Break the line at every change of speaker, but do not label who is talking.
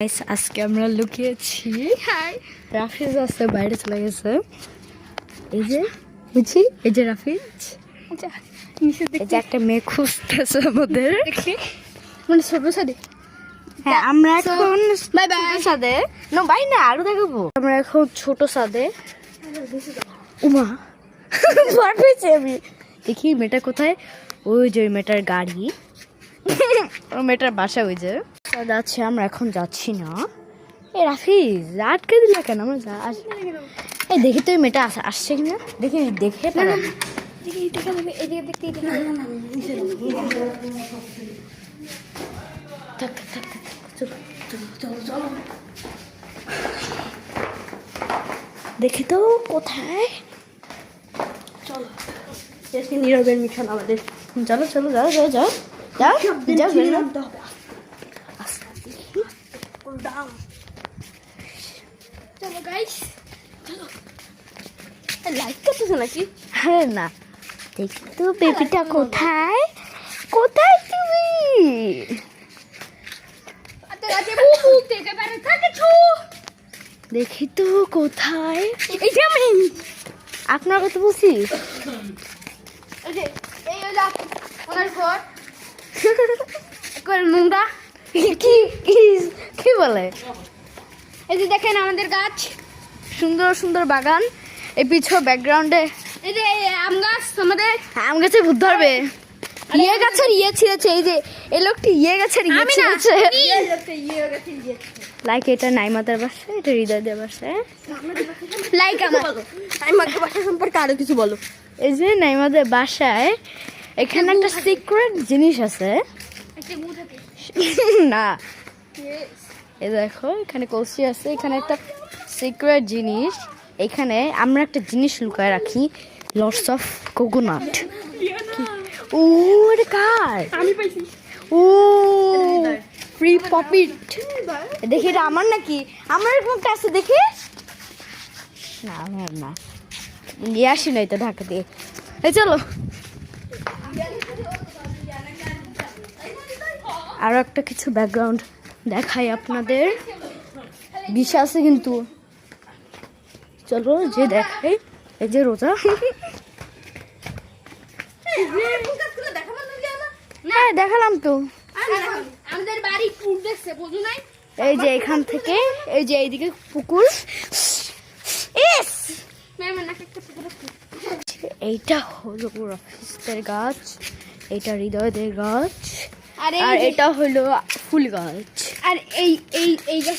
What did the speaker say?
Guys আজকে আমরা লুকিয়েছি। রাফিজ আছে বাইরে চলে গেছে। এই যে বুঝি এই যে রাফিজ, এই যে একটা মেয়ে খুঁজতেছে আমাদের
মানে ছোট সাদে।
হ্যাঁ আমরা এখন bye bye Sade no by না আরো দেখাবো। আমরা এখন ছোট সাদে। উমা ভয় পেয়েছি আমি। দেখি মেয়েটা কোথায়? ওই যে ওই মেয়েটার গাড়ি, ওই মেয়েটার বাসা ওই যে যাচ্ছে। আমরা এখন যাচ্ছি না। এ রাফিজ আটকে দিলে কেন? আমরা এই দেখি তো ওই মেয়েটা আসছে কিনা দেখি, দেখে দেখি তো কোথায়। চলো নীরবের মিশন আমাদের। চলো চলো যাও যাও যাও যাও যাও
চলো গাইস, চলো। লাইক করতেছ নাকি?
আরে না, দেখি তো বেবিটা কোথায়? কোথায় তুমি? দেখি তো কোথায়।
এই যে আমি
আপনার কথা বলছি।
এই যে এই হলো ওনার ঘর। কোন মুন্ডা
কি কি কি বলে?
এই যে দেখেন আমাদের গাছ,
সুন্দর সুন্দর বাগান। এই পিছনে ব্যাকগ্রাউন্ডে
এই যে আম গাছ আমাদের।
আম গাছে ভূত ধরবে। ইয়ে গাছের ইয়ে ছিঁড়েছে। এই যে এই লোকটি ইয়ে গাছের ইয়ে
আমি না
ছিঁড়েছে।
ইয়ে
লাইক এটা নাইমাদের বাসা, এটা হৃদয়দের বাসা।
লাইক আমার নাইমাদের বাসা সম্পর্কে আরো কিছু বলো।
এই যে নাইমাদের বাসায় এখানে একটা সিক্রেট জিনিস আছে।
একটা গু থাকে।
না এই দেখো এখানে কলসি আছে, এখানে একটা সিক্রেট জিনিস। এখানে আমরা একটা জিনিস লুকায় রাখি, লটস অফ কোকোনাট। ও এটা কার?
আমি পাইছি।
ও ফ্রি পপিট। দেখি এটা আমার নাকি? আমার এরকম একটা আছে দেখি। না আমার না, নিয়ে আসি নাই তো ঢাকা দিয়ে। এই চলো আরো একটা কিছু ব্যাকগ্রাউন্ড দেখাই আপনাদের। বিষয় আছে কিন্তু, চলো যে দেখাই। এই যে রোজা, হ্যাঁ দেখালাম তো।
আমাদের বাড়ি পুর দেখছে, বুঝু নাই?
এই যে এখান থেকে এই যে এইদিকে পুকুর। ইস
ম্যাম নাকি একটা পুকুর আছে।
এইটা হলো রাফিজদের গাছ, এটা হৃদয়দের গাছ,
আর
আর এটা হলো ফুল গাছ।
আর এই এই এই গাছ